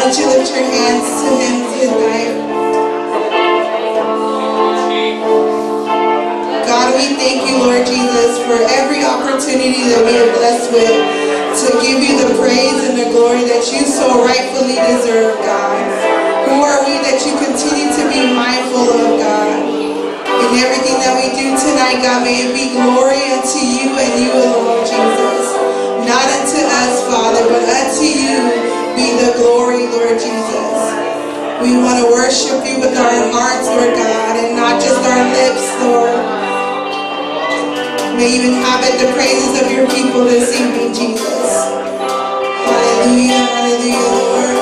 don't you lift your hands to Him tonight? God, we thank you, Lord Jesus, for every opportunity that we are blessed with to give you the praise and the glory that you so rightfully deserve, God. Who are we that you continue to be mindful of, God? In everything that we do tonight, God, may it be glory unto you and you alone, Jesus. Not unto us, Father, but unto you be the glory, Lord Jesus. We want to worship you with our hearts, Lord God, and not just our lips, Lord. May you inhabit the praises of your people this evening, Jesus. Hallelujah, hallelujah, Lord.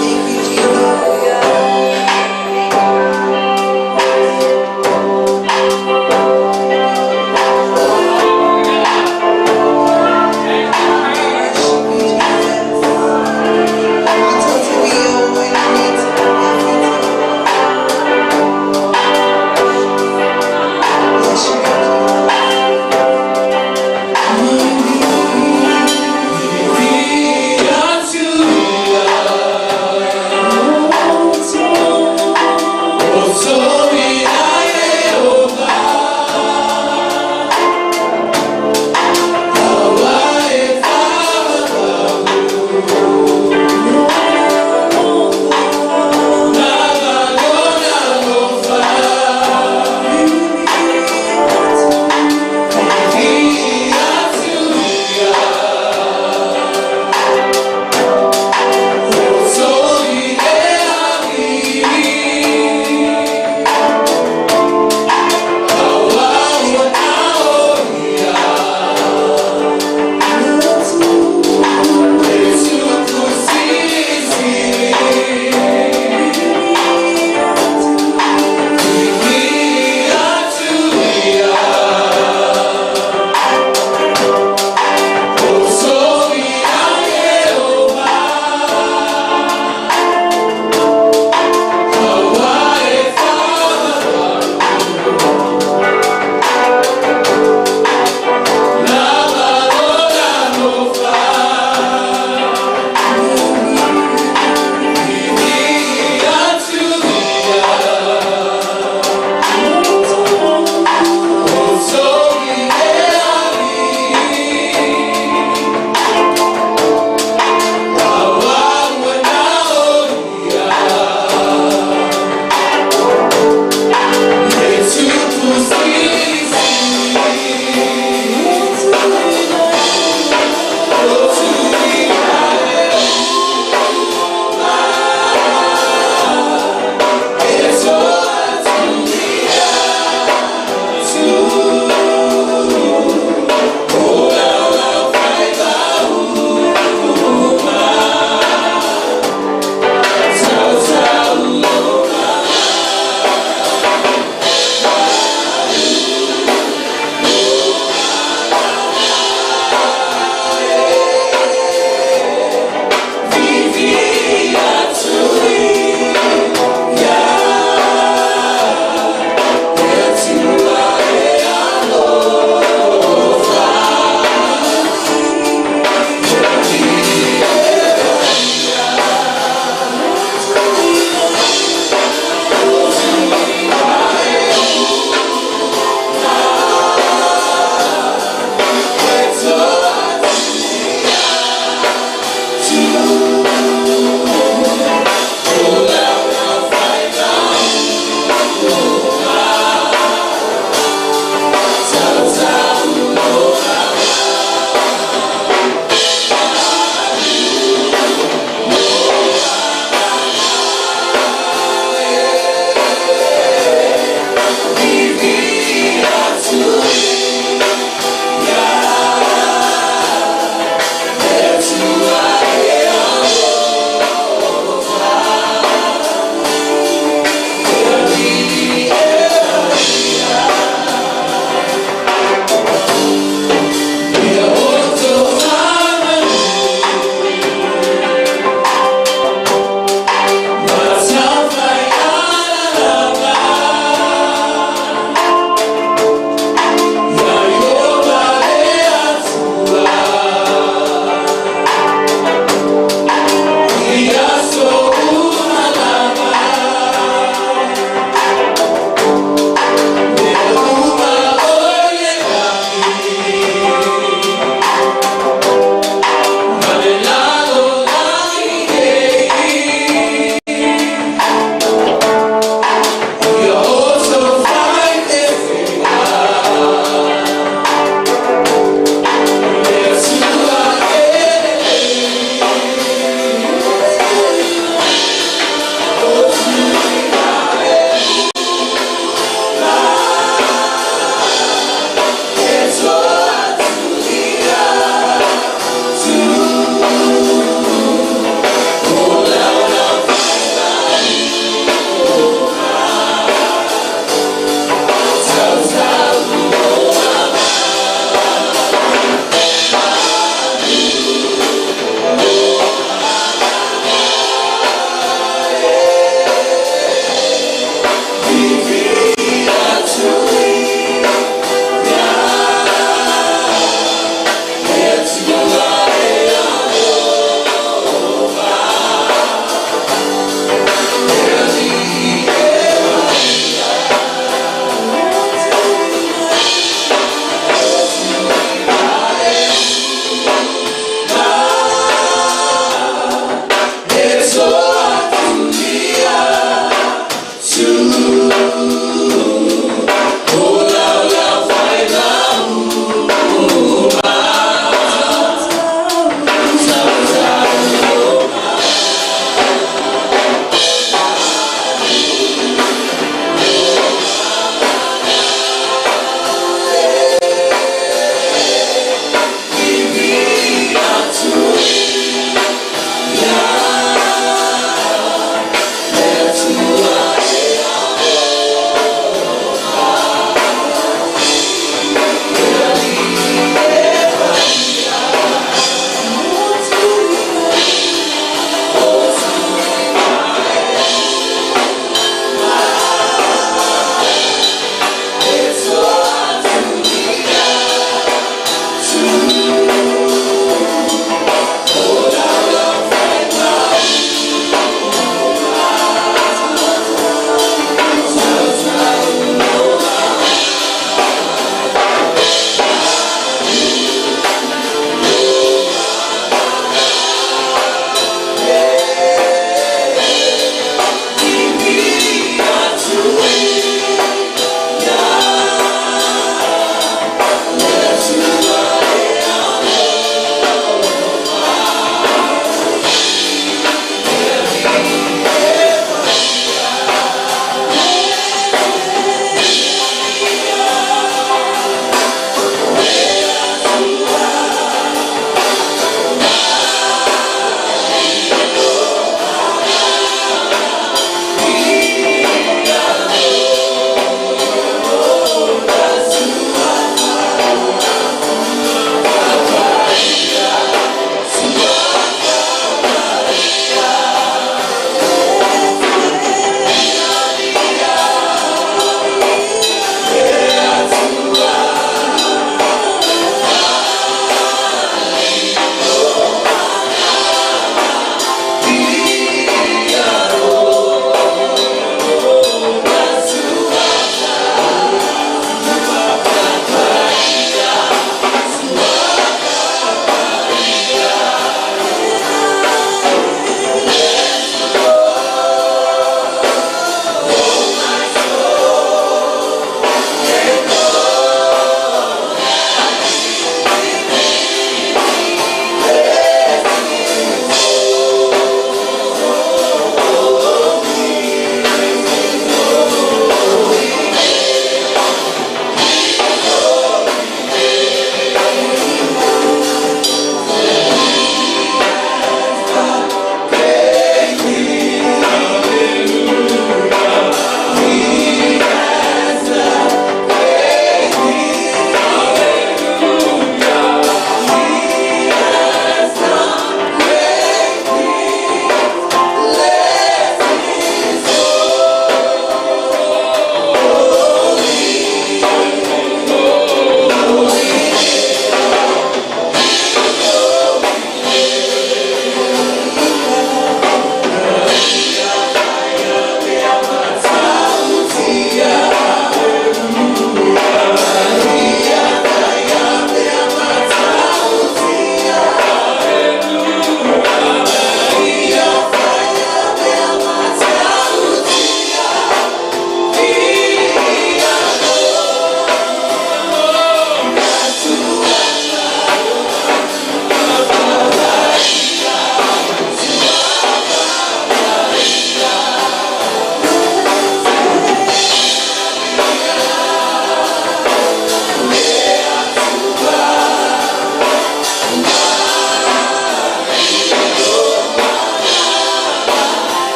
Thank you, Jesus.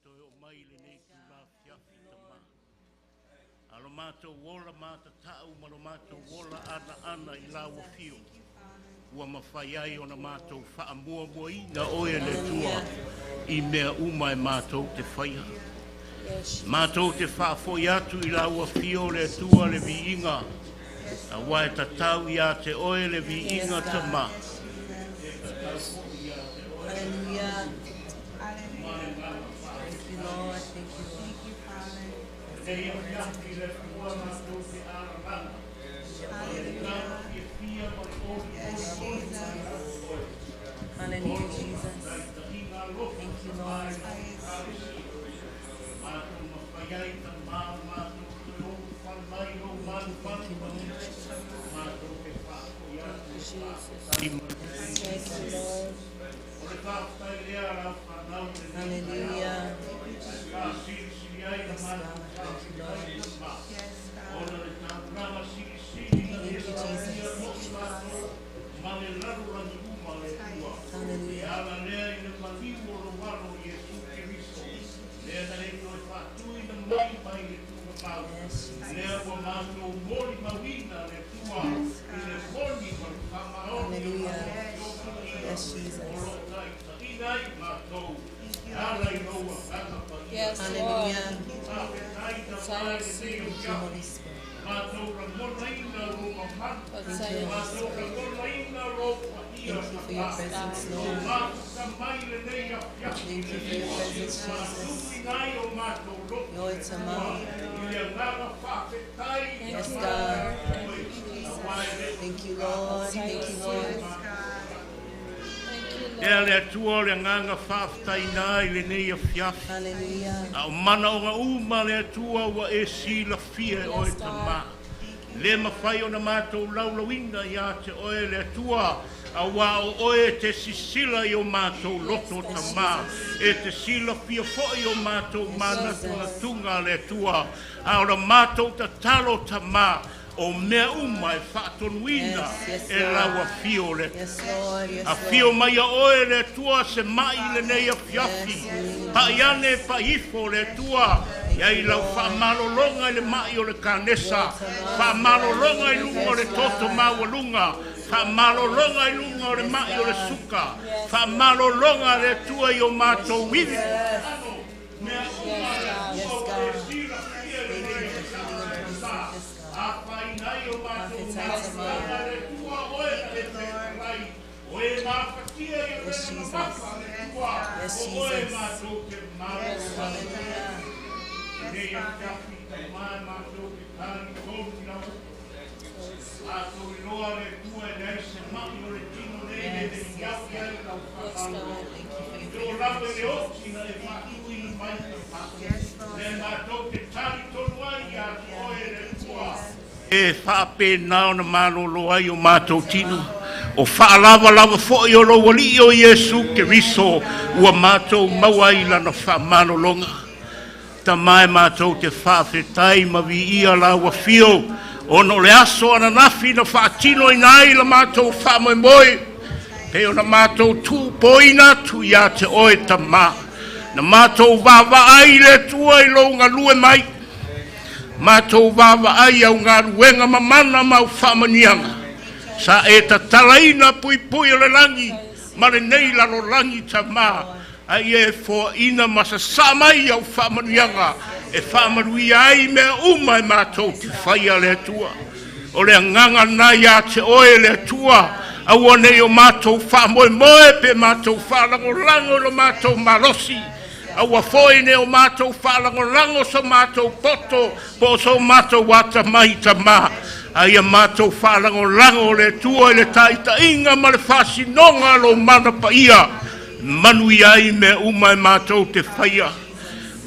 to o mai le nei tu la fiafi ta ma. Alo mātou wola māta tau ma lo mātou wola ana I la wafio. Ua mawhai ai o na mātou wha mua mua I na oe le tua I mea uma e mātou te whaia. Mātou te wha foi atu I la wafio le tua le vi inga. A wae ta tau I a te oe le vi inga ta ma. Hallelujah. Thank you, Lord. Thank you, Father. Hallelujah, Jesus. Thank you, Lord. Hallelujah. Yes, Jesus. Yes, Hallelujah. Thank you, Holy Spirit. Thank you for your presence, Lord. Thank you for your presence, Jesus. Lord, it's a Yes, God. Thank you, Lord. Thank you, Lord. Ea le atua le nganga whaftaina I le nei a fiafi. Hallelujah. A mana o ngā uma le atua wa e si la fia o e tama. Le mawhai o na mātou laulawina I a te oe le atua. A wā o oe te sisila I o mātou loto tama. E te sila fia foi o mātou mana tunga le atua. A o na mātou ta talo tama. O mea uma e whaatonuina e lawa fio le. A fio mai a oe le tua se mai le nei a fiafi. Pa iane pa ifo le tua. Ia I lau whaamalolonga le mai o le kanesa. Whaamalolonga I lunga o le toto mawalunga. Whaamalolonga I lunga o le mai o le suka. Whaamalolonga le tua I o mātou wivi. Mea uma e tua e sila fia le nei a fiafi. Yes, Jesus. Yes, Jesus. E whaape nao na malolo ai o mātou tinu. O whaalawa lawa fo'i o lo wali o Yesu ke riso ua mātou mawai lana whaamalolonga. Ta mai mātou te whaafetai mawi ia lawa fio. Ono le aso ananafi na whaatino I nai la mātou whaamoemoi. Pe o na mātou tū poina tu ia te oe ta mā. Na mātou wawa ai le tua I lo ngā lue mai. Mātou wawa ai au ngā ruenga mamana mau whamanianga. Sa e ta talaina pui pui o le langi, ma le nei lalo langi ta mā. Ai e fo ina masa samai au whamanianga, e whamanuia ai mea uma e mātou te whaia le tua. O le nganga nai a te oe le tua, au ane o mātou whamoe moe pe mātou whalango lango lo mātou malosi. Aua foi ne o mātou whalangorango so mātou poto, po so mātou wata mai ta mā. Ai a mātou whalangorango le tua le taita inga ma le whasinonga lo mana pa ia. Manui ai me umai mātou te whaia.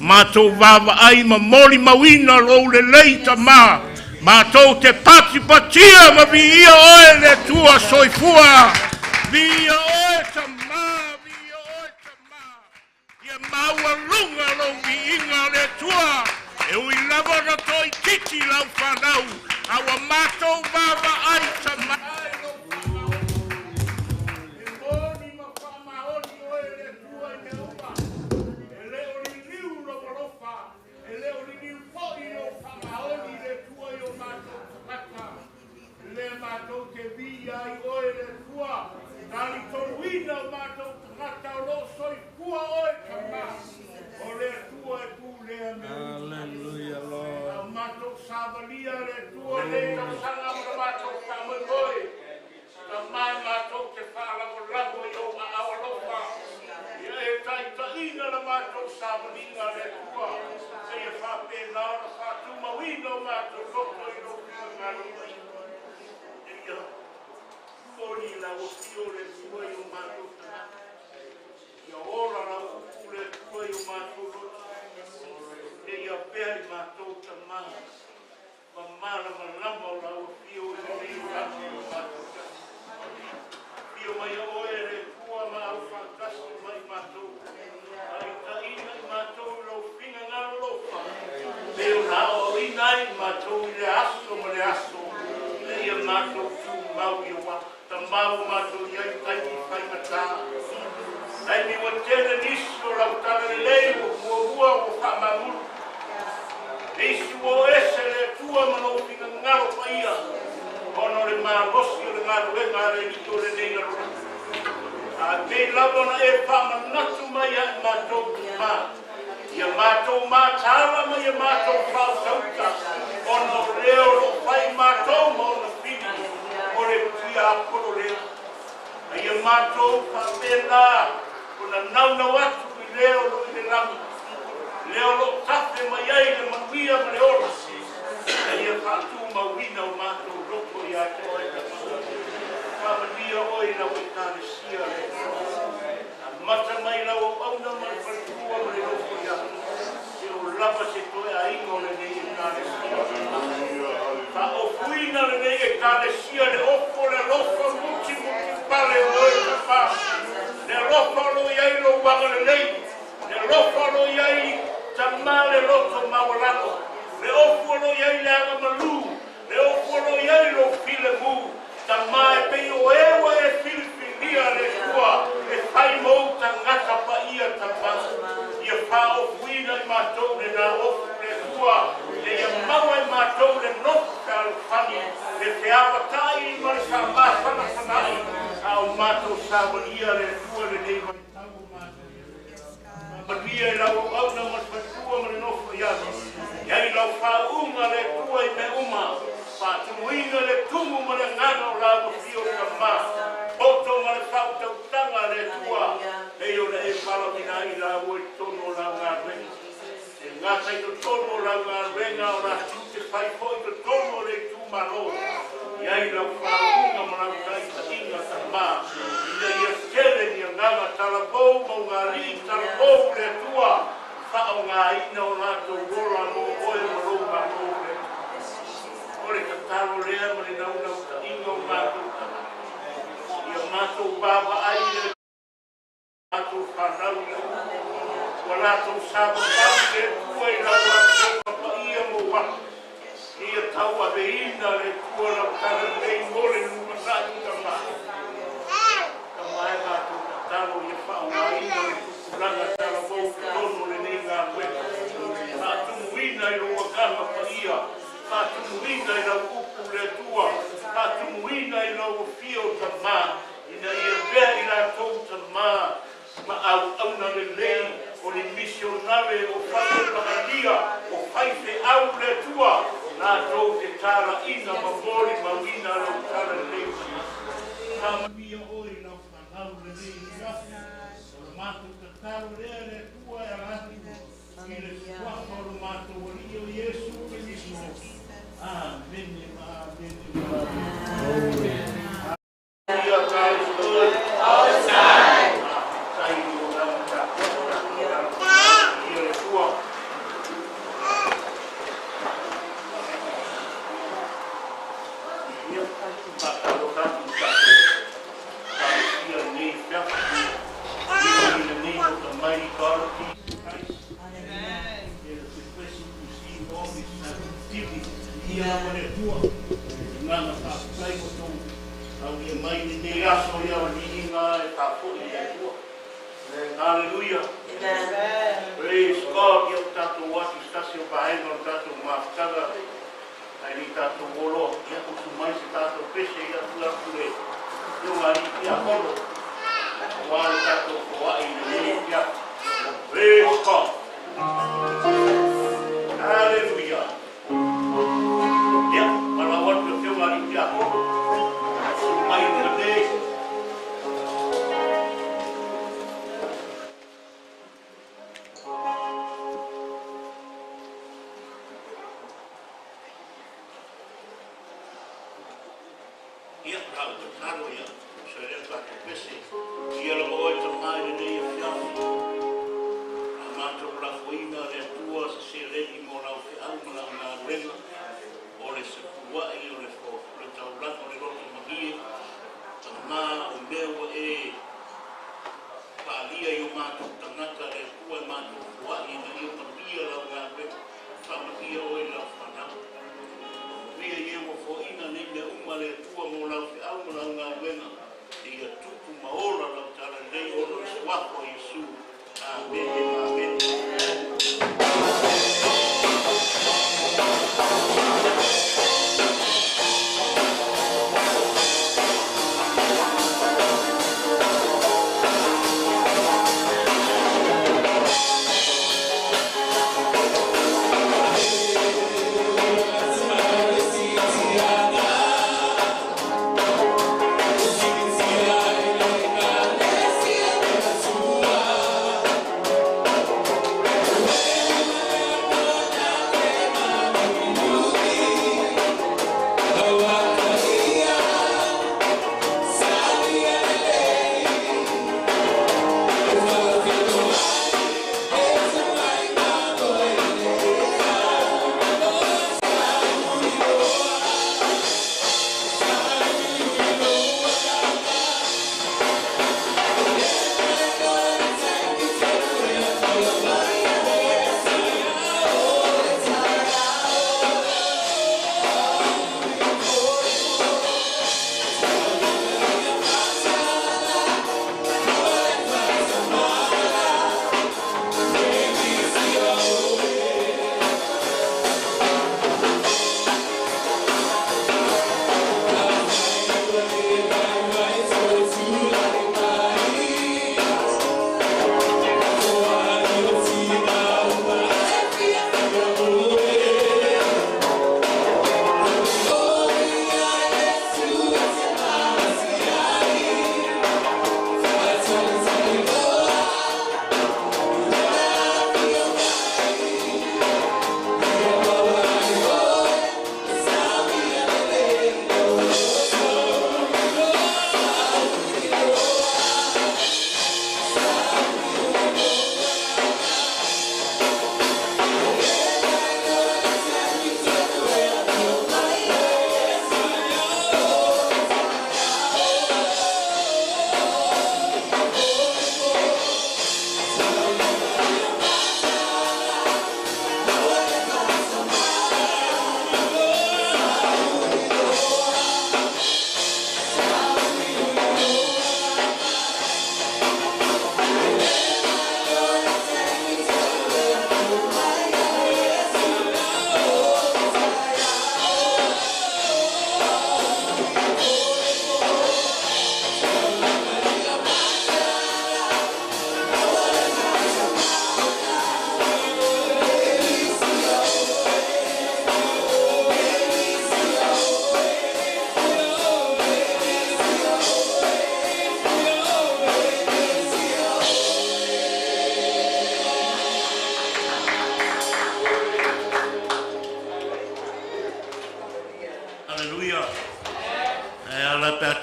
Mātou wawa ai ma mori mawina lo le leita mā. Mātou te pati patia ma vi ia oe le tua soifua. Vi ia oe ta mā. Maua lunga lo vi inga le tua e ui lava na toi kiki lau whanau awa mātou wawa ai ta mai lo whanau e moni ma whamaoni oe le tua I me opa e leo li liu sabalina le tua. Se ia whapena ora whatu mawino mātou roto i roto ngaro mai. Ia, koni la o tio le tua i o mātou tangata. Ia ora la o le tua i o mātou roto. Ia pēr i mātou tamanga. Mamala malama o la o tio i o rei raki o mātou tangata. Ia mai a oe le kua ma au whakasi mai mātou. Ai ta ina i mātou lau whina ngaro lofa. Leo na o ina i mātou i le aso ma le aso. Le ia mātou tu mau i wa. Ta mau mātou i ai tai i whaimata. Ai mi wa tēne niso lau tala le leo mua ua o whamamuru. Eisu o ese le tua ma lau whina ngaro pa ia. Ono le mārosi o le ngāru e ngāre ni o le nei aru. A te labona e whamanatu mai a mātou mā. Ia mātou mātara mai a mātou whautauta. Ono leo lo whai mātou ma ona whini. O le tia aporo leo. Ia mātou whapena. Ona naunau atu i leo lo i le rangi. Leo lo tape mai ai le manuia ma le ora. Ia whatu mawina o mātou. Ya toi ka pamania oi na o tane sia le mata mai la o auna mai per tua le o ya se o lava se toi ai no le nei tane sia fa o fuina le nei tane sia le o le rofa muti pale oi ka fa le rofa lo ia lo wanga le nei le rofa lo ia tamale roto mawalako le o lo ia le malu le ofuano iai lo file mu, ta mai pe o ewa e filifinia le kua, e whai mou ta ngata pa ia ta pasa. Ia wha o fuina i mātou le nā ofu le kua, le ia maua i mātou le nofu ka alwhani, le te awatai i mare sa māwhana whanai, a o mātou sāwania le kua le nei mai tau mātou. Maria i lau au na matpatua ma le nofu iani, iai lau whaunga le kua i me uma, Pātumuina le tumu ma le ngana o la mawhio ka mā. Poto ma le whautautanga le tua. Hei o le e whalawina i la ue tono o la ngā renga. E ngata i to tono o la ngā renga o la tute whai po i to tono le tūmaro. Iai la whaunga ma la utaita inga ka mā. Ina ia tere ni a nganga talabou ma o ngā ri talabou le tua. Whao ngā ina o la to rola mo oe ma lo ngā lo le. Ore ka taro lea ma le nauna o ta inga o mātou tana. Ia mātou baba ai le mātou whanau i o. Wa lātou sāpa pāu le kua i rau a pa ia mo waka. Ia tau a veina le kua rau tana nei mole numa nātu ka mā. Ka mai mātou ka taro i a whao a ina le kukuranga tala bau ka tono le nei ngā weka. Mātou muina i roa kama pa ia. Tātumuina i lau upu le tua, tātumuina i lau fio ta mā, ina ia vea i la tau ta mā, ma au auna le lei, o le misionare o whai pakadia, o whai te au le tua, nā tau te tāra ina ma mori ma wina lau tāra le lei. Tāmia oi lau whanau le lei i rafi, o le mātou ta tāro lea le tua e rafi, i le tuafa o le mātou o rio Iesu Kristo. Amen. All the time. kau te taro ia, so rea katu pese. Ia la oi te mai le nei a fiafi. A mātou la fuina le tua se rei mo lau te au ma lau ngā renga. O le se kuwai o le fo, le tau lako le roto magie. Ta mā o mewa pālia i o mātou tangata le tua mātou kuwai na i o magia lau ngā renga. Ta magia o i lau whanau. Ria i ewa fo ina ni me uma le tua mo lau te au ma lau ngā renga. I a tuku maora lau tala nei o lo swako Yesu. Amen. Amen.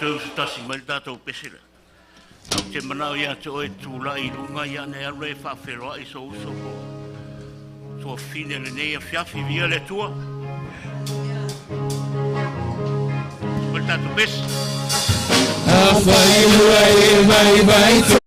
tātou tasi mai tātou pesera. Au te manau ia te oe tūla I runga ia ne arre whawheroa I so uso ko. So fine le nei a whiawhi via le tua. Mai tātou pes. A whai mai mai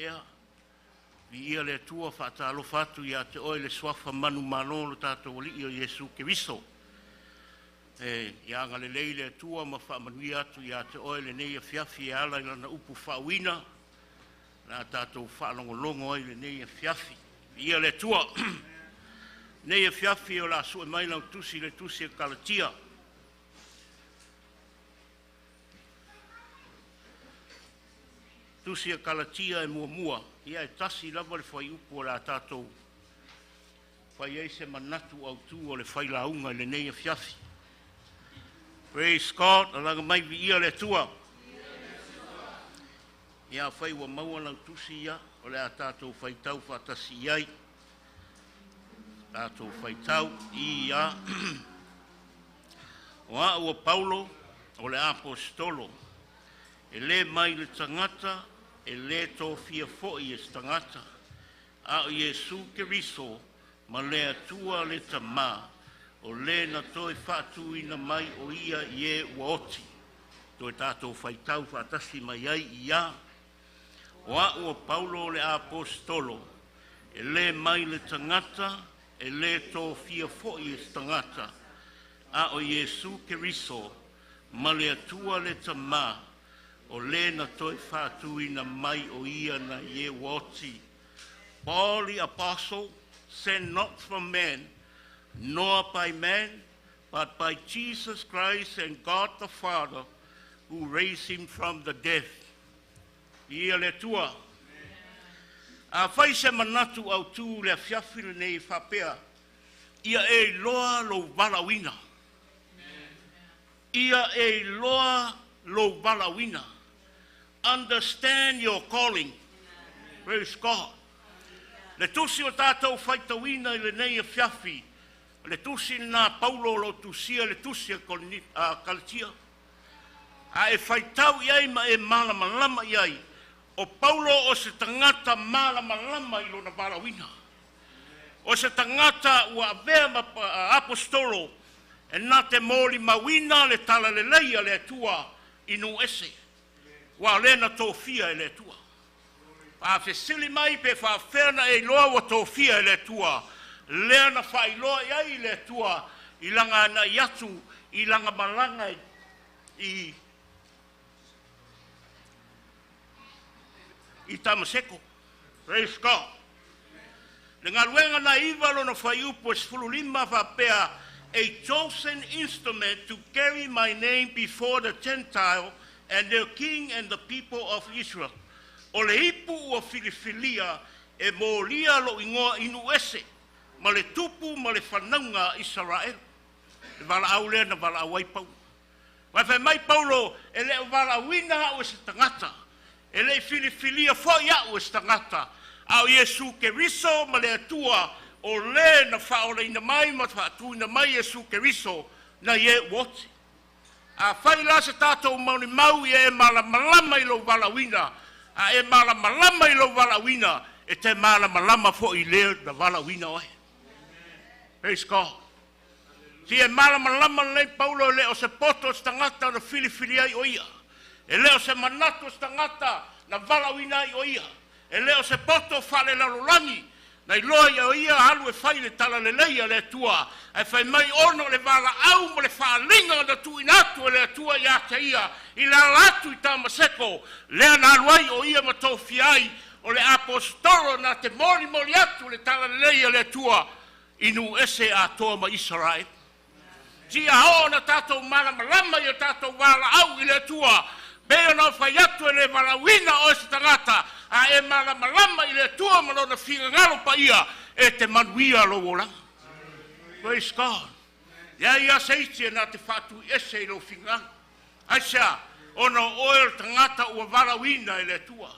ea. Ia le tua whaatalo whatu ia te oe le swafa manu malolo tātou wali o Yesu Keriso. Ia ngale lei le tua ma whaamanui atu ia te oe le nei a fiafi e ala ila na upu whaawina. Nā tātou whaalongolongo ai le nei a fiafi. Ia le tua nei a fiafi o la sue mai lau tusi le tusi e Kalatia. Tusi e Kalatia e mua. Ia e tasi lava le whai upu o la tātou. Whai eise manatu au tū o le whai launga le nei a fiafi. Praise God, alanga mai vi ia le tua. Ia whai wa maua lau tusi ia, o le a tātou whai tau whatasi iai. Tātou whai tau i ia. O a ua Paulo, o le apostolo. E le mai le tangata, e le tō fia fo'i e stangata. A o Yesu Keriso, ma le atua le tamā. O le na toi whātu ina mai o ia i e waoti. Toi tātou whaitau whātasi mai ai ia. O a ua Paulo le apostolo. E le mai le tangata, e le tō fia fo'i e stangata. A o Yesu Keriso, ma le atua le tamā. O le na toi whātu ina mai o ia na i e waoti. Paul the apostle, sent not from man, nor by man, but by Jesus Christ and God the Father, who raised him from the dead. Ia le tua. A whai se manatu au tū le fiafi le nei whapea. Ia e loa lo valawina. Ia e loa lo valawina. Understand your calling. Praise God. Le tusi o tātou whaitawina i le nei a fiafi. Le tusi nā Paulo lo tusia le tusi a Kalatia. A e whaitau iai ma e malamalama iai. O Paulo o se tangata malamalama i lona valawina. O se tangata ua avea ma apostolo. E nā te mōli mawina le tala le leia le tua inu ese. Wa lena tofia e le tua. A fesili mai pe fa ferna e loa wa tofia e le tua. Lena fa i loa iai le tua. Ilanga na yatu, ilanga malanga i Tamaseko. Praise God. Le ngaluenga na iwa lo na fa iupo es fululima fa pea a chosen instrument to carry my name before the Gentile and their king and the people of Israel. O le ipu ua filifilia e mo lia lo ingoa inu ese, ma le tupu ma le whanaunga Israel. E wala au lea na wala awai pau. Mai whai mai Paulo, e le wala wina o se tangata. E le filifilia fo ia o se tangata. Au Yesu Keriso ma le atua o le na whaole ina mai ma whaatu ina mai Yesu Keriso na ye woti. A whai la se tātou mauni mau i e malamalama i lo walawina. A e malamalama i lo walawina. E te malamalama fo i leo na walawina oe. Praise God. Si e malamalama le Paulo le o se poto stangata na filifilia i oia. E leo se manatu stangata na walawina i oia. E leo se poto fale la lolangi. Na i loa ia ia alu e whai le tala le leia le tua. E whai mai ono le wala au mo le whaalinga na tu inatu e le tua ia te ia. I la latu i Tamaseko. Lea na aluai o ia matofi ai. O le apostolo na te mori mori atu le tala le leia le tua. Inu ese a toa ma Israel. Tia ho na tato malamalama i tato wala au i le tua. Bea na whai atu e le walawina o se tangata. A e malamalama i le tua malo na whingangalo pa ia e te manuia lo wola. Praise God. Ia seiti e na te whatu ese i lo whingangalo. Aisha, ono oil tangata ua walawina i le tua.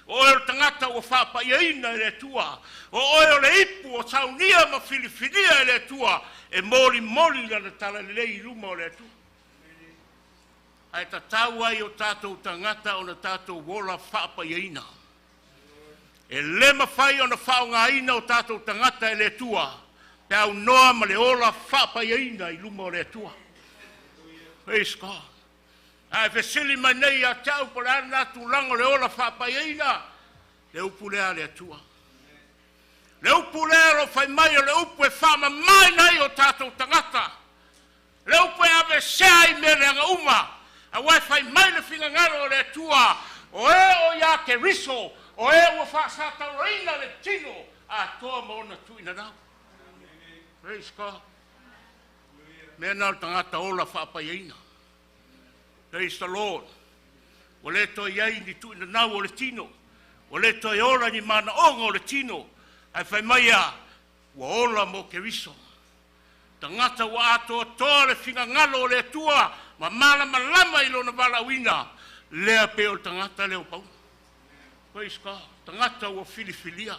Oil tangata ua whapaiaina i le tua. O oil le ipu o taunia ma filifinia i le tua. E mori mori na tala lei luma o le tua. Ai tatau ai o tātou tangata o na tātou wola whapaiaina. E le mawhai o na whaonga ina o tātou tangata e le tua. Te au noa ma le ola whapaiaina i luma o le tua. Praise God. Ai fesili mai nei a tau por ana tu lango le ola whapaiaina. Le upu lea le atua. Le upu lea lo fai mai o le upu e whama mai nei o tātou tangata. Le upu e ave seai me le anga uma. A wai fai mai le whinga ngaro o le atua. O e o ia ke riso. O e ua whaasata reina le tino. A toa maona tuina nau. Praise God. Mea nau tangata ola whaapayaina. Praise the Lord. O le toi iai ni tuina nau o le tino. O le toi ora ni mana onga o le tino. Ai whai mai a, ua ola mo ke riso. Tangata wa ato toa le whinga ngalo o le atua, ma mala malama ilo na wala wina, lea pe o tangata leo pau. Praise God. Tangata wa filifilia.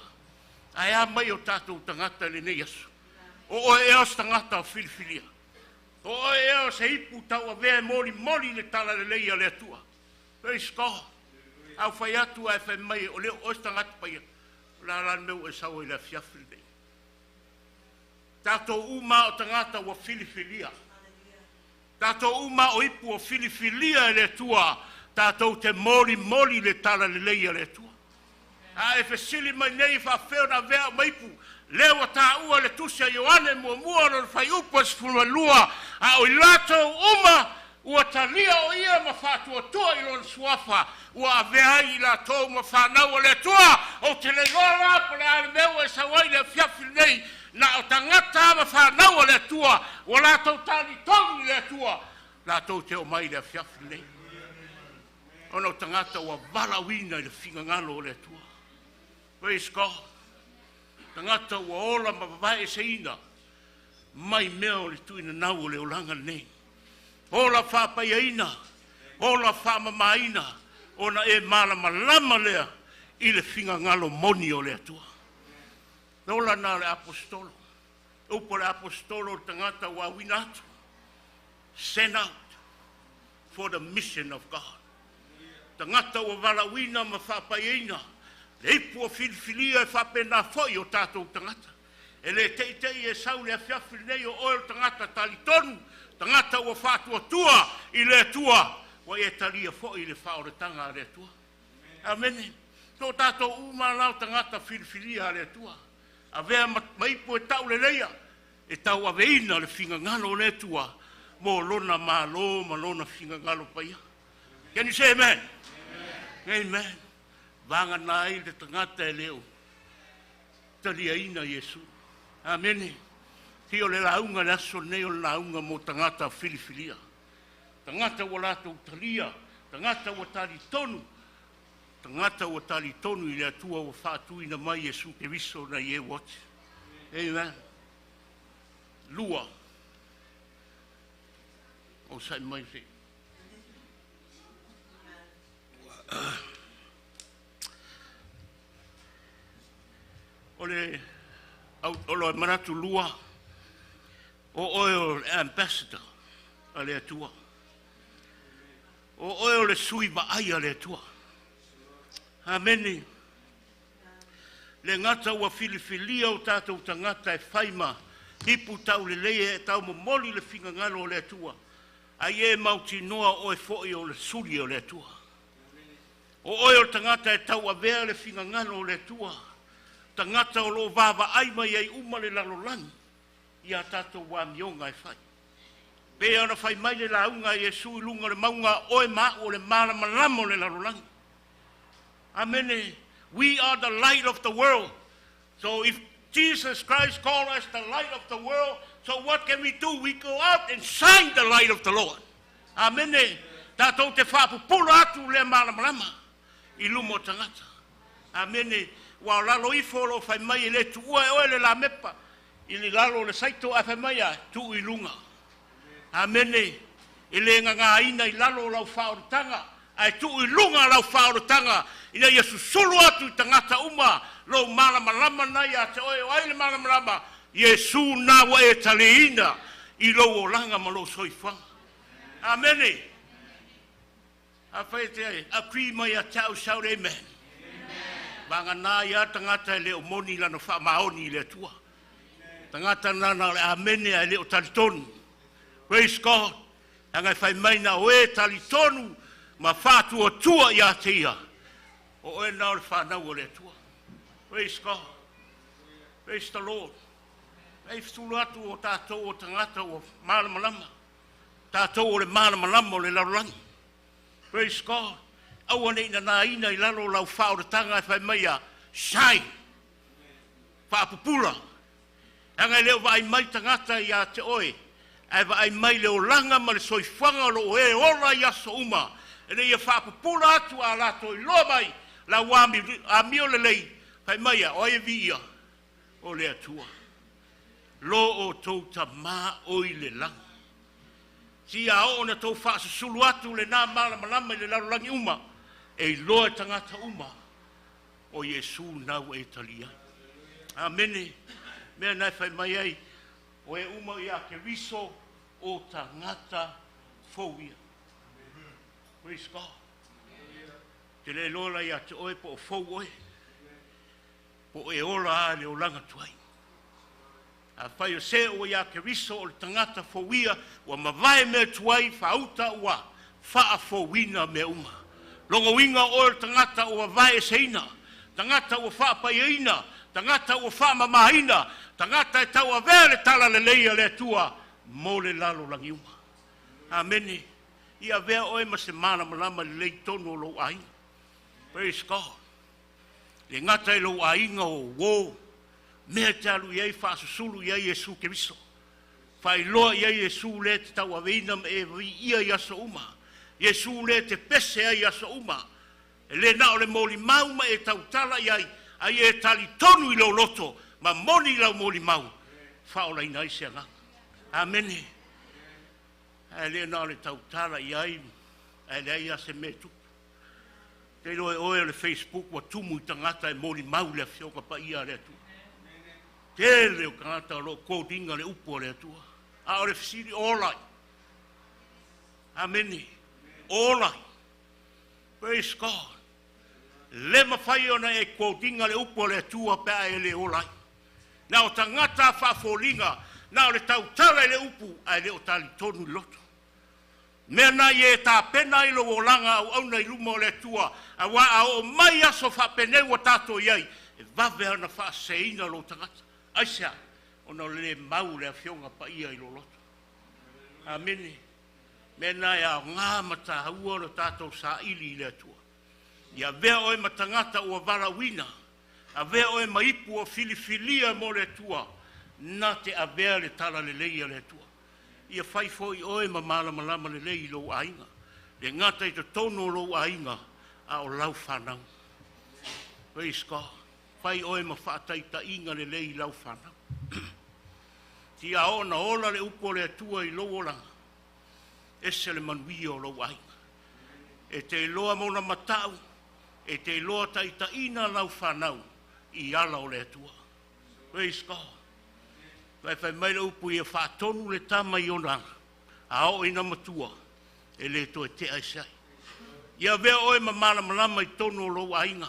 Ai a mai o tātou tangata le nei asu. O eos tangata o filifilia. O eos he ipu tau a vea mori le tala le leia le atua. Praise God. Au whai atu ai whai mai o leo ois tangata paia. La lan meu e sau i la fiafili nei. Tātou uma o tangata wa filifilia. Tātou uma o ipu o filifilia le tua. Tātou te mori le tala le leia le tua. A e fesili mai nei wha wheo na vea maipu. Lewa tā ua le tusia Ioane mua no whai upas fulmalua. A o ilatou uma ua talia o ia ma whātua tua i lon suafa. Ua avea i la tō ma whanau le tua. O te le ngora pa le ale meu e sawai le fiafili nei. Na o tangata ma whanau le tua. Ua la tau tani tongi le tua. La tau te o mai le fiafili nei. Ono tangata ua valawina i le whingangalo le tua. Praise God. Tangata ua ola ma babae se ina. Mai mea o le tuina nau o le olanga nei. Ola whapayaina. Ola whamamaina. Ona e mala malama lea. I le whingangalo moni o le atua. Ola na le apostolo. Upo le apostolo tangata ua winatu. Sent out for the mission of God. Tangata ua valawina ma whapayaina. Le ipu o filifilia e whapena foi o tātou tangata. E le teitei e sau le afiafili nei o oil tangata tali tonu. Tangata ua whātua tua i le tua. Wa e talia foi i le whaoretanga a le tua. Amen. Tō tātou uma lau tangata filifilia a le tua. A vea maipu e tau le leia. E tau a veina le whinga ngalo le tua. Mo lona malo ma lona whinga ngalo paia. Can you say amen? Amen. Amen. Vanga nai le tangata e leo. Talia ina Yesu. Amen. Tio le launga le aso neo le launga mo tangata filifilia. Tangata wa lato talia. Tangata wa tali tonu. Tangata wa tali tonu i le atua wa whātui na mai Yesu ke viso na ye wat. Amen. Lua. O sai mai se. Ole o manatu lua o oil ambassador ale atua o oil le sui ba ai ale atua ameni le ngata wa filifilia o tātou tangata e whaima hipu tau le leie e tau momoli le whinga ngalo o le atua ai e mauti noa o e foi o le suri o le atua o oil tangata e tau a vea le whinga ngalo o le atua tangata o lo vava ai mai ai uma le lalolani ia tatou wa mionga e fai. Pe ana fai mai le launga Yesu i lunga le maunga oe ma o le mala malamo le lalolani. Amen. We are the light of the world. So if Jesus Christ called us the light of the world, so what can we do? We go out and shine the light of the Lord. Amen. Tatou te whapupula atu le mala malama i lumo tangata. Amen. Wa lalo I folo fai mai le tu o le la mepa I le lalo le saito a fai mai tu I lunga amene I le nga ina I lalo lau whaorotanga ai tu I lunga lau whaorotanga ina Yesu sulu atu I tangata uma lo malama lama nai a te oe o ai le malama lama Yesu na wa e taleina I lo o langa ma lo soifanga amene a fai te a kui mai a tau saure amen Vanga nā ia tangata e leo moni lana wha maoni le tua. Tangata nana le amene e leo talitonu. Praise God. Angai whai mai na oe talitonu ma whātua tua ia te ia. O e nā le whanau o le atua. Praise God. Praise the Lord. Ei fitulu atu o tātou o tangata o malamalama. Tātou o le malamalama o le larulangi. Praise God. Aua nei na nā ina I lalo lau whao le tanga e whai mai a shine. Whaapupula. Anga leo vai mai tangata I a te oe. Ai vai mai leo langa ma le soifanga lo e ora I aso uma. E nei a whaapupula atu a lato I loa mai. La wami a mio le lei. Whai mai a oe via. O le atua. Lo o tau ta mā oi le langa. Si a o na tau wha sulu atu le nā malama le larulangi uma. E loa tangata uma. O Yesu nau e tali ai. Amene. Mea nai whai mai ai. O e uma I a ke riso o tangata fōwia. Praise God. Te le lola I a te oe po o fōu oe. Po e ora a le o langa tuai. A whai o se o ia ke riso o le tangata fōwia wa mawai me tuai whauta ua wha fōwina me uma. Longo winga o le tangata o wai e seina. Tangata o wha paiaina. Tangata o wha mamahina. Tangata e tau a vele tala le leia le tua mo le lalo langi uma. Amene. Ia vea oe ma se mana malama le lei tono lo ainga. Praise God. Le ngata I lo ainga o wo. Mea te alu iei whaasasulu iei Yesu Keriso. Whai loa iei Yesu le te tau aveina me e ia I aso uma. Yesu le te pese ai aso uma. E le nao le moli mauma e tau tala iei. Ai e tali tonu I lo loto. Ma moni lau moli mau. Whaola ina I se anga. Amene. E le nao le tau tala iei. E le ai ase me tupu. Te loe oe le Facebook wa tumu I tangata e moli mau le fioka pa ia le tu. Te leo kangata lo kodinga le upo le atua. A o le fisiri olai. Amene. Olai. Praise God. Le mawhai ona e kodinga le upo le atua pea e le olai. Na o tangata whaafolinga. Na o le tautara le upu a le o tali tonu loto. Mea na e tā pena I lo o langa au au nei luma o le atua. A wa a o mai aso whapene wa tato iai. E vave ana whaaseina lo tangata. Aisea, ona le mau le fionga pa ia I lo loto. Amene. Mena ia ngā mata haua no tātou sa ili le atua. Ia vea oe matangata ua varawina. A vea oe maipu o filifilia mo le atua. Na te a vea le tala le leia le atua. Ia whai foi oe ma malama le lei lo ainga. Le ngata I te tono lo ainga a o lau whanau. Praise God. Whai oe ma whaataita inga le lei lau whanau. Ti a ona ola le upo le atua I lo olanga. Ese le manui o lo ainga. E te loa mona matau. E te loa taita ina lau whanau. I ala o le atua. Praise God. Whai mai le upo I a whaatonu le tama I onanga. A o ina matua. E le to e te aisai. Ia vea oe ma malama I tono lo ainga.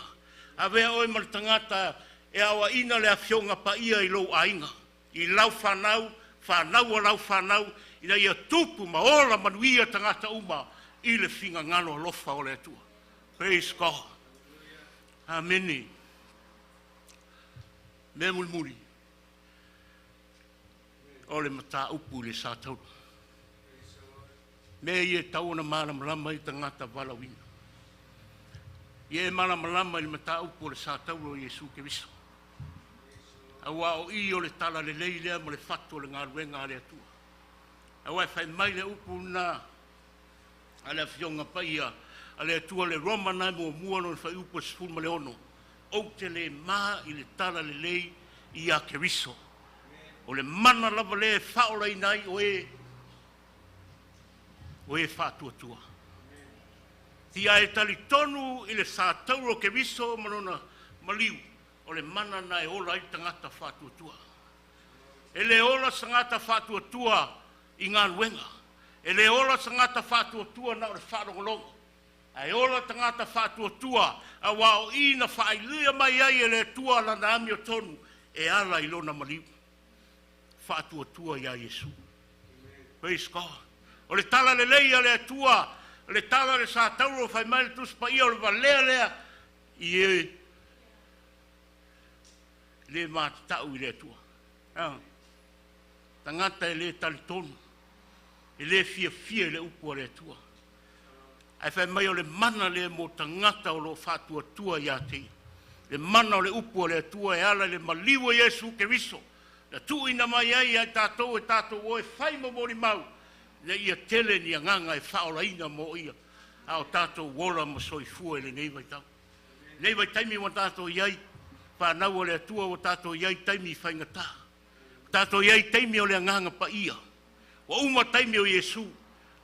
A vea oe ma tangata e awa ina le afionga pa ia I lo ainga. I lau whanau, whanau a lau whanau, ina ia tupu ma ola manuia tangata uma I le whinga ngano lofa o le atua. Praise God. Amene. Me muri. O le mata upu le sātau. Me ie tau na malama I tangata walawina. Ie malama I le mata upu le sātau o Yesu Keriso. Awa o I o le tala le lei lea mo le fatu le ngā ruenga le atua. Awa whai mai le upu na a le fionga paia a le atua le roma nai mo mua no le whai upu sifuru ma le ono. O te le maa I le tala le lei I a Keriso. O le mana lava le whaola I nai o e whatu atua. Tia e tali tonu I le sātauro Keriso manona maliu. O le mana na e ola I tangata whatu atua. E le ola sangata whatu atua I ngā ruenga. E le ola sangata whatu atua na o le wharongolongo. E ola tangata whatu atua a wao I na whailia mai ai e le atua la na ami o tonu e ala I lona maliu. Whatu atua I a Yesu. Praise God. O le tala le leia le atua, le tala le sātauro whai mai le tuspa I o le valea lea I e le mātatau I le atua. Tangata e le talitonu. E le fia le upu le atua. Ai whai mai o le mana le mo tangata o lo whatua tua ia te. Le mana o le upu le atua e ala le maliwa Yesu ke riso. Na tu ina mai ai ai tātou e tātou o e whai mo mori mau. Le ia tele ni anganga e whaola ina mo ia. Ao tātou wola mo soi fua e le neiwai tau. Neiwai taimi wa tātou iai. Whanau o le atua o tātou iai taimi whaingata. Tātou iai taimi o le anganga pa ia. Wa uma taimi o Yesu.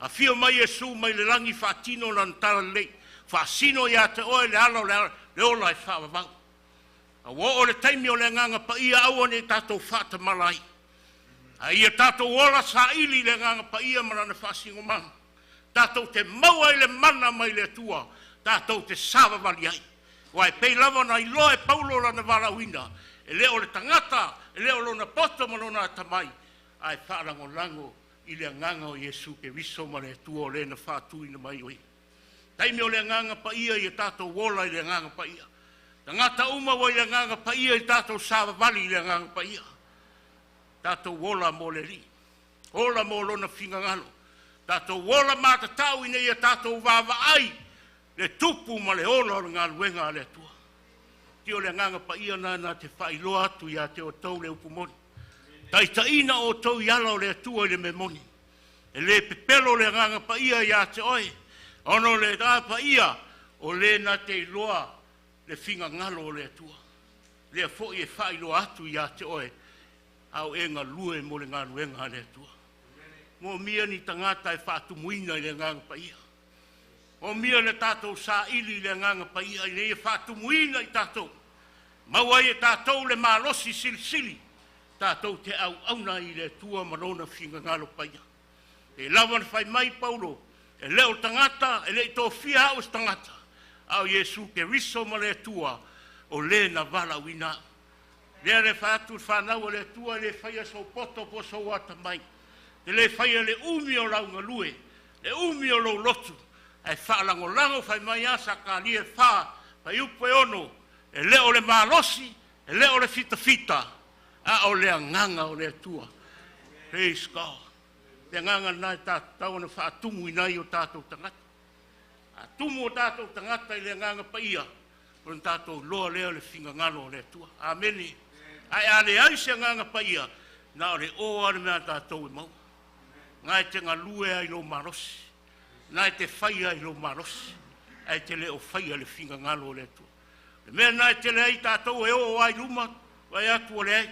A fio mai Yesu mai le langi whaatino lan tala lei. Whaasino ia te oe le alo le ola e whaavavau. A wo o le taimi o le nganga pa ia aua ne tātou whaata malai. A ia tātou ola sa ili le nganga pa ia marana whaasingo manga. Tātou te maua I le mana mai le tua. Tātou te savavali ai. Wa e pei lava na ilo e paulo la na walawina. E leo le tangata, e leo lo na poto malona tamai. Ai whaarango lango I le nganga o Yesu ke riso ma le tua o le na whaatui na mai oi. Taimi o le nganga pa ia I tātou wola I le nganga pa ia. Tangata uma wa I le nganga pa ia I tātou savavali I le nganga pa ia. Tātou wola mo le li. Ola mo lona fingangalo. Tātou wola mātatau I nei a tātou wawa ai. Le tupu ma le ola o ngā luenga le tua. Ti o le nganga pa ia na te whailoa atu ia te o tau le upumoni. Taitaina o tau iala o le tua I le memoni. E le pepelo le nganga pa ia ia te oe. Ono le da pa ia o le na te iloa le finga ngalo o le tua. Le fo I e whailoa atu ia te oe. Au e ngā lue mo le ngā luenga le tua. Mo mia ni tangata e whaatu muina I le nganga pa ia. O mia le tātou sa ili le nganga pa ia I le whaatu muina I tātou. Maua I tātou le malosi sili. Tātou te au auna I le tua manona whinga ngalo pa ia. E lawan whai mai Paulo. E leo tangata, e le tō fia au tangata. Au Yesu ke riso ma le tua o le na wala wina. Lea le whaatu whanau le tua le whaia so poto po so wata mai. Te le whaia le umi o launga lue. Le umi o lau lotu. E whaalango lango whai mai asa ka lie wha. Pai upe ono. E leo le malosi. E leo le fita. A o le nganga o le tua. Praise God. Te nganga nai tātou na whaatumu inai o tātou tangata. A tumu o tātou tangata I le nganga pa ia. O le tātou loa leo le whinga ngalo o le tua. Ameni. Ai ale ai se nganga pa ia. Na o le oa le mea tātou I mau. Ngai te ngā lue ai lo marosi. Nai te whaia I lo marosi. Ai te leo whaia le whinga ngalo o le tua. Le mea nai te le ai tātou e o ai luma. Vai atu o le ai.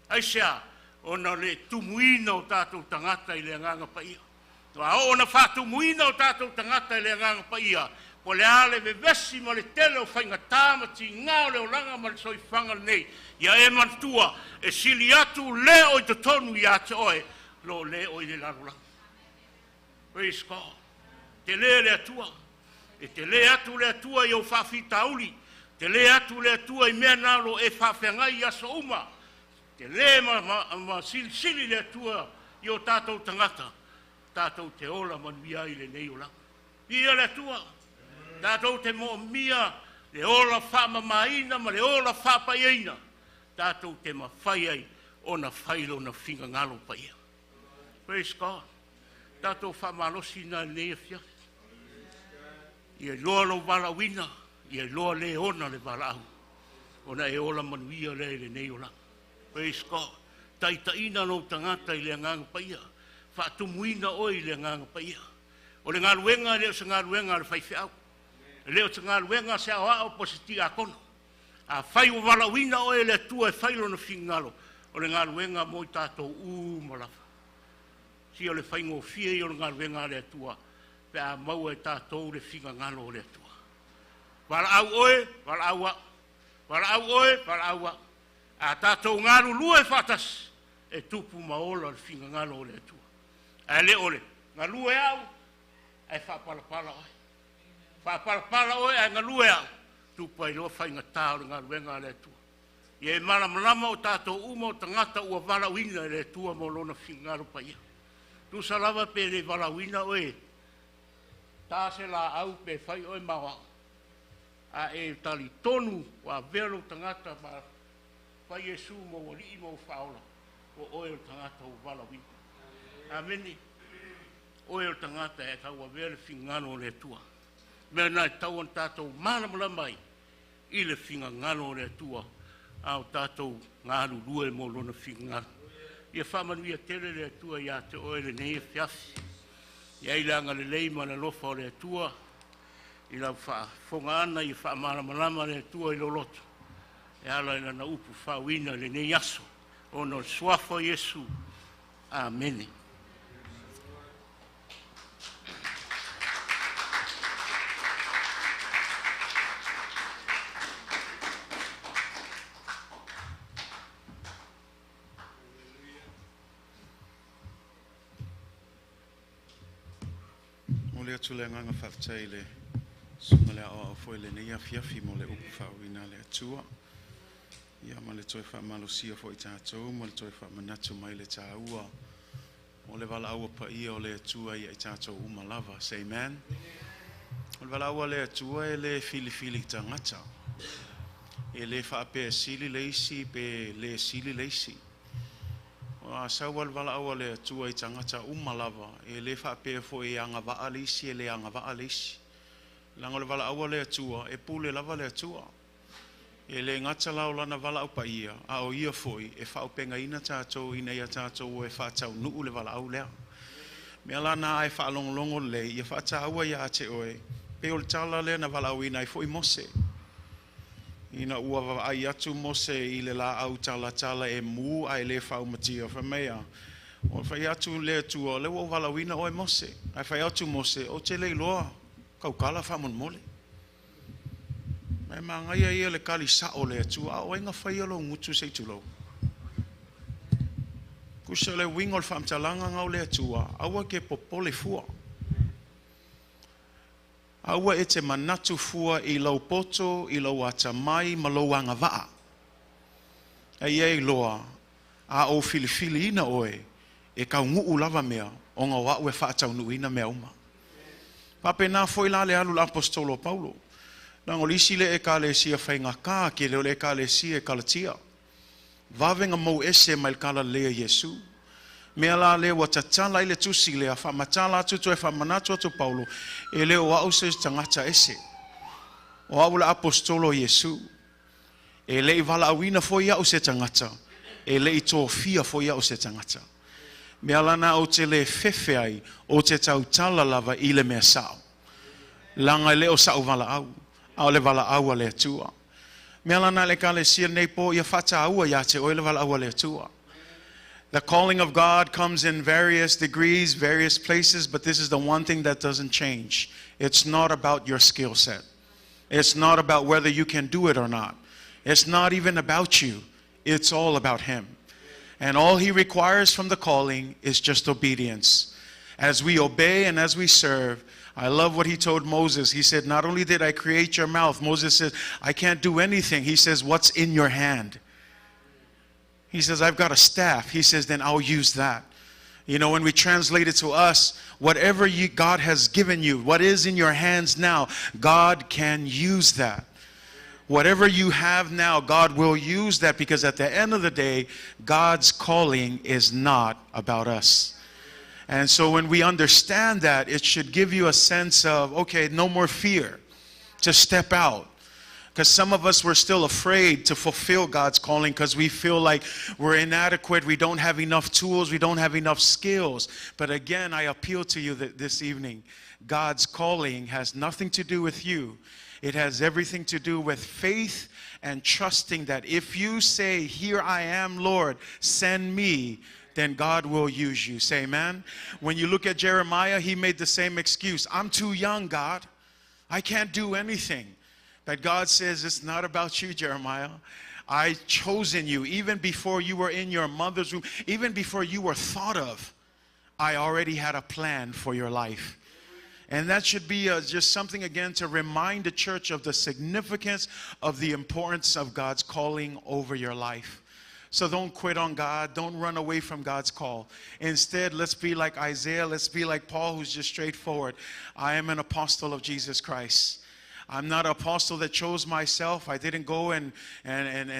Ai sea. Ona le tumuina o tātou tangata I le nganga pa ia. Ona whaatumuina o tātou tangata I le nganga pa ia. Po le ale vevesi ma le tele o whainga tāmati ngā o le o langa ma le soi whanga nei. Ia e mantua e sili atu le o I te tonu I ate oe. Lo le o I le larula. Praise God. Te le atua. E te le atu le atua I o whawhita uli. Te le atu le atua I mea nalo e whawhengai aso uma. Te le ma sili le atua I o tātou tangata. Tātou te ola manuia I le nei o langa. Ia le atua. Tātou te mo mia le ola whamamaina ma le ola whapaiaina. Tātou te mawhai ai o na whailo na whinga ngalo pa ia. Praise God. Tātou whamalosi na nei fia. Ia loa lo wala wina. Ia loa le ona le wala au. Ona e ola manuia le nei o langa. Praise God. Taitaina no tangata I le nganga pa ia. Whaatumuina o I le nganga pa ia. O le ngaruenga leo sa ngaruenga le whai whiau. Leo sa ngaruenga se au ao positi a kono. A whai o walawina o e le tua e whailo na whingalo. O le ngaruenga mo I tātou malafa. Si o le whaingo fia I o le ngaruenga le tua. Pe a mau e tātou le whinga ngalo o le tua. Wala au oe, wala aua. Wala au oe, wala aua. A tātou ngaru lua e whatas. E tupu maola le whinga ngalo o le tua. A le ole. Ngā lua e au. E whapalapala oe. Whapalapala oe e ngā lua e au. Tupu ai loa whainga tā o le ngā ruenga le tua. Ia e malamalama o tātou uma o tangata ua walawina le tua mo lona whingaru pa ia. Tu salawa pe le walawina oe. Tā se la au pe whai oe mawa. a e tali tonu wa velo tangata pa Yesu mo wali mo faula o oil tangata o valawi. Ameni. Oil tangata e ka wa velo fingano le tua. Mena tau tatou mana mai i le fingano le tua. Au tatou ngalu lue mo lona fingano. Ia whamanu ia tele le tua ia te oile nei fiafi. Ia ilanga le leima na lofa o le tua. I lau whafonga ana i whamalama le tua i loloto. E ala ina na upu whawina le nei aso. O no suafo Yesu. Amen. Le atu le nganga whaftai le sunga le awa fo le nei afiafi mo le upu whawina le atua. Ia ma le toi whamalosia fo i tātou, ma le toi whamanatu mai le tāua. O le wala aua pa ia o le atua i tātou umalava. Say amen. O le wala aua le atua e le fili tangata. E le whaape sili leisi pe le sili leisi. Sa wal wala awa le tua I tangata umalava e le whape fo e anga waalisi e le anga waalisi. Langa le wala awa le tua e pule lava le tua. E le ngata lau lana wala upa ia a o ia foi e whaupenga ina tātou ina ia tātou e whaatau nuu le wala au lea. Mea lana ai whaalongolongo le ia whaataua ia te oe pe o le tala le na wala au ina I foi mose. Ina ua ai atu mose I le la au tala e mu ai le whau matia whamea. O whai atu le tua le o walawina o e mose. Ai whai atu mose o te lei loa kau kala whamun mole. Mai maa ngai ia le kali sa o le tua o inga whai alo ngutu sei tulo. Kusa le wingol whamtalanga ngau le tua awa ke popole fua. Aua e te manatu fua I lau poto, I lau ata mai, ma lau anga waa. Ei loa, a o filifili ina oe, e kau nguu lava mea, o ngā wau e whaatau nu ina mea uma. Pape nā foi la le alu la apostolo Paulo. Nango lisi le e ka le sia whainga kā, ke leo le e ka le sia e kalatia. Vavenga mou ese mai kala lea Yesu. Mea la le wa tatala ile tusi le fa matala tutu e fa manatu atu Paulo e le wa use tangata ese o awula apostolo Yesu e le vala awina fo ia use tangata e le itofia fo ia use tangata mea lana o te le fefe ai o te tautala lava ile mea sao langa le o sao vala au le vala au le tua mea lana le kale sia nei po ia fata au ia te o le vala au le tua. The calling of God comes in various degrees, various places, but this is the one thing that doesn't change. It's not about your skill set. It's not about whether you can do it or not. It's not even about you. It's all about Him. And all He requires from the calling is just obedience. As we obey and as we serve, I love what He told Moses. He said, not only did I create your mouth, Moses said, I can't do anything. He says, what's in your hand? He says, I've got a staff. He says, then I'll use that. You know, when we translate it to us, whatever God has given you, what is in your hands now, God can use that. Whatever you have now, God will use that because at the end of the day, God's calling is not about us. And so when we understand that, it should give you a sense of, okay, no more fear to step out. Because some of us were still afraid to fulfill God's calling because we feel like we're inadequate, we don't have enough tools, we don't have enough skills. But again, I appeal to you this evening. God's calling has nothing to do with you. It has everything to do with faith and trusting that if you say, here I am, Lord, send me, then God will use you. Say amen. When you look at Jeremiah, he made the same excuse. I'm too young, God. I can't do anything. But God says, it's not about you, Jeremiah. I chosen you even before you were in your mother's womb, even before you were thought of. I already had a plan for your life. And that should be just something, again, to remind the church of the significance of the importance of God's calling over your life. So don't quit on God. Don't run away from God's call. Instead, let's be like Isaiah. Let's be like Paul, who's just straightforward. I am an apostle of Jesus Christ. I'm not an apostle that chose myself. I didn't go and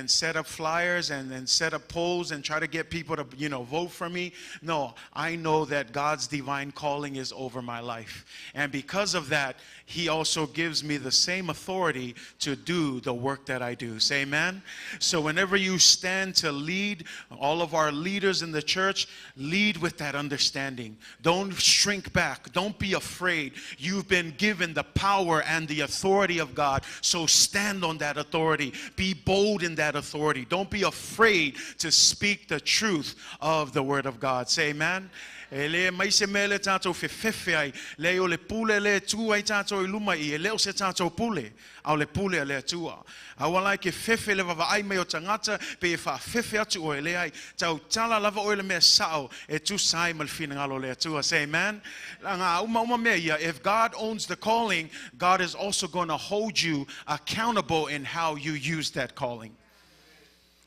set up flyers and set up polls and try to get people to, vote for me. No, I know that God's divine calling is over my life. And because of that, He also gives me the same authority to do the work that I do. Say amen? So whenever you stand to lead, all of our leaders in the church, lead with that understanding. Don't shrink back. Don't be afraid. You've been given the power and the authority of God. So stand on that authority. Be bold in that authority. Don't be afraid to speak the truth of the Word of God. Say amen? Ele mai se mele tato fefe ai le o le pule le tu ai tato iluma I le o se tato pule au le pule le tua awala ke fefe le va ai me o tangata pe fa fefe atu o le ai tau tala lava o le me sao e tu sai mal fina ngalo le tua. Say amen. Langa uma me ia, if God owns the calling, God is also going to hold you accountable in how you use that calling.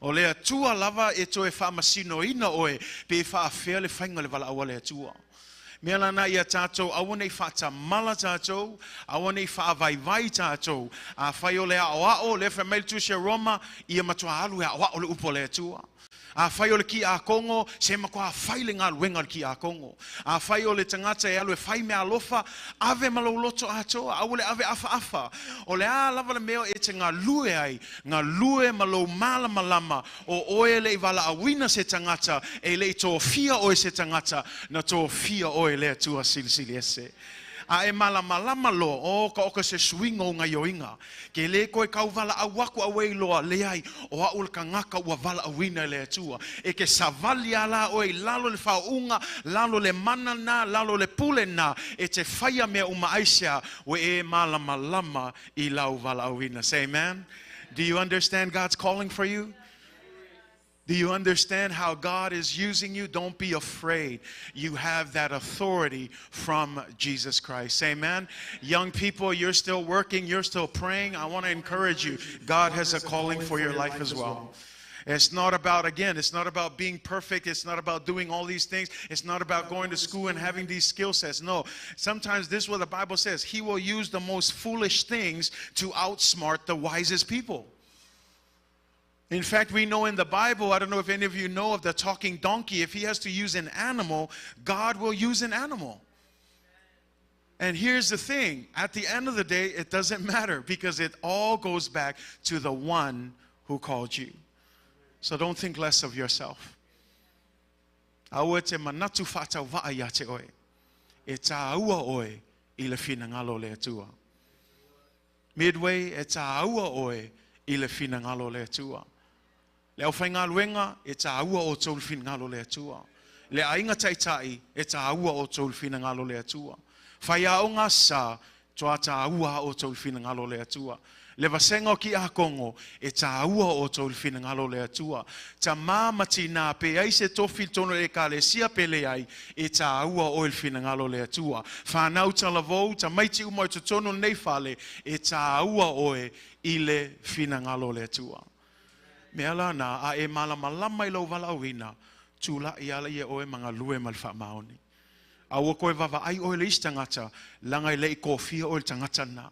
O lea tua lava e toe wha masino ina oe pe wha awhea le whainga le wala awa lea tua. Mea lana ia tātou awa nei wha tamala tātou, awa nei wha avaivai tātou, a whai o lea o le wha meil tu se Roma, ia matua alu ea o le upo lea tua. A whai o le ki a Kongo, se makua whai le ngā luenga le ki a Kongo. A whai o le tangata e alu e whai mea alofa, ave malo loto atoa, au le ave afa afa. O le a lava le meo e te ngā lue ai, ngā lue malo mala malama, o oe le iwala awina se tangata, e le tō fia oe se tangata, na tō fia oe le tua silisili ese. A e malama lo o ka oka se swingo nga yoinga ke le koe kau vala awaku awei loa le ai o aul ka ngaka ua vala awina le atua e ke savali ala o e lalo le whaunga lalo le mana na lalo le pule na e te whaia mea uma aisea o e malama I lau vala awina. Say amen. Do you understand God's calling for you? Do you understand how God is using you? Don't be afraid. You have that authority from Jesus Christ. Amen. Young people, you're still working, you're still praying. I want to encourage you. God has a calling for your life as well. It's not about, again, it's not about being perfect. It's not about doing all these things. It's not about going to school and having these skill sets. No, sometimes this is what the Bible says. He will use the most foolish things to outsmart the wisest people. In fact, we know in the Bible, I don't know if any of you know of the talking donkey, if he has to use an animal, God will use an animal. And here's the thing, at the end of the day, it doesn't matter because it all goes back to the one who called you. So don't think less of yourself. Aua te manatu whātau waia te oe. E tā aua oe I le whina ngalo le atua. Midway, e tā aua oe I le whina ngalo le atua. Le au whainga luenga, e tā aua o tōl whina ngalo le atua. Le ainga taitai, e tā aua o tōl whina ngalo le atua. Whaia o ngā sā, toa tā aua o tōl whina ngalo le atua. Le vasenga o ki a Kongo, e tā aua o tōl whina ngalo le atua. Ta māmati nā pe ai se tofi tono e ka le sia pele ai, e tā aua o il whina ngalo le atua. Whanau ta lavou, ta maiti umau te tono nei whale, e tā aua oe I le whina ngalo le atua. Mea la na a e malama I lau wala awina, tūla I ala I oe mga lue mal wha maoni. A ua koe wawa ai oe le istangata, langa I le I kōwhia oe tangata na.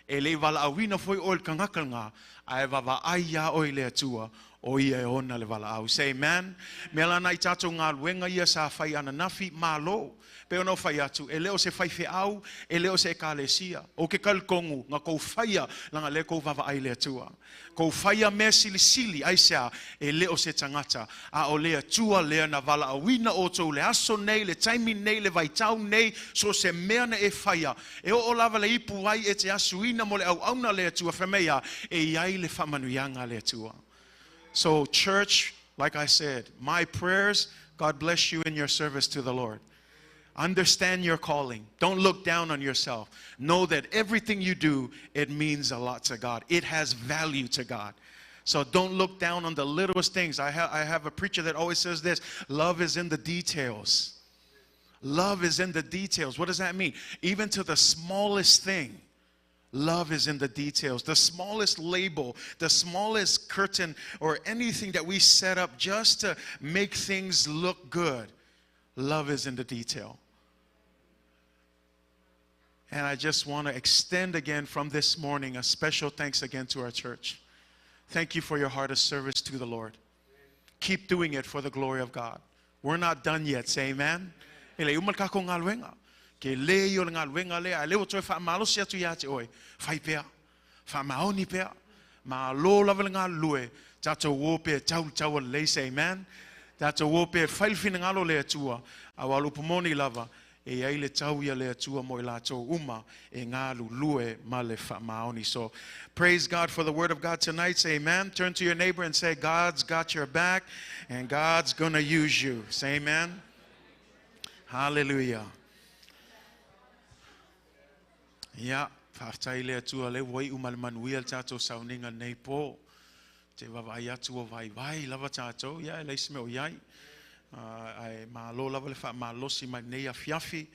E le wala awina foi oe kangakalanga, a e wawa ai ia oe le atua, o ia e ona le wala au. Say amen. Mea la na I tato ngā luenga ia sa whai ana nafi malo. Pe ono whai atu, e leo se whai whi au, e leo se kālesia. O ke kalkongu, ngā kou whaia, langa le kou wawa ai le atua. Kou whaia mea sili aisea, e leo se tangata. A o lea tua lea na wala awina o tau le aso nei, le taimi nei, le vaitau nei, so se mea na e whaia. E o lava le ipu ai e te asuina mo le au auna le atua whamea, e iai le whamanuianga le atua. So church, like I said, my prayers, God bless you in your service to the Lord. Understand your calling. Don't look down on yourself. Know that everything you do, it means a lot to God. It has value to God. So don't look down on the littlest things. I have a preacher that always says this, love is in the details. Love is in the details. What does that mean? Even to the smallest thing. Love is in the details. The smallest label, the smallest curtain, or anything that we set up just to make things look good. Love is in the detail. And I just want to extend again from this morning a special thanks again to our church. Thank you for your heart of service to the Lord. Keep doing it for the glory of God. We're not done yet. Say amen. Ele umal ka ko ngalwenga. Ke le yo ngalwenga le ale o toe fa malo sia tu ya te oi. Fai pea. Fa maoni pea. Ma lo lavel ngalue. Tato wo pe tau le say amen. Tato wo pe failfina ngalo le tua. Awalu pomoni lava. E ai le tau ia le atua mo I latou uma e ngā lulue ma le whamaoni. So praise God for the word of God tonight. Say amen. Turn to your neighbor and say, God's got your back and God's going to use you. Say amen. Hallelujah. Ya, whaftai le atua le wai umal manuia tato sauninga nei po. Te wawai atua vai lava tato. Ya, le isme o yai. Ai malo lava le fa malo si mai nei afiafi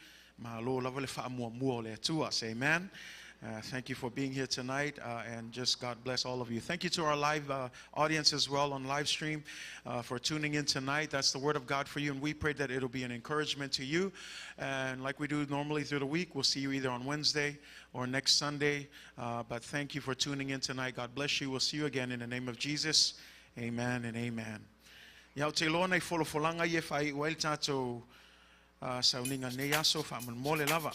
malo lava le fa mua le atua. Say amen. Thank you for being here tonight, and just God bless all of you. Thank you to our live audience as well on live stream for tuning in tonight. That's the word of God for you, and we pray that it'll be an encouragement to you. And like we do normally through the week, we'll see you either on Wednesday or next Sunday. But thank you for tuning in tonight. God bless you. We'll see you again in the name of Jesus. Amen and amen. Iau te loa nei wholofolanga I e whai uel tātou sauninga nei aso whaman mole lava.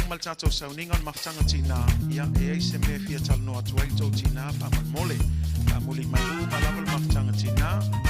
Umal tātou sauninga maftanga tina. Ia e ei se me fia talanoa tuai tau tina whaman mole. Muli malu malaval maftanga tina.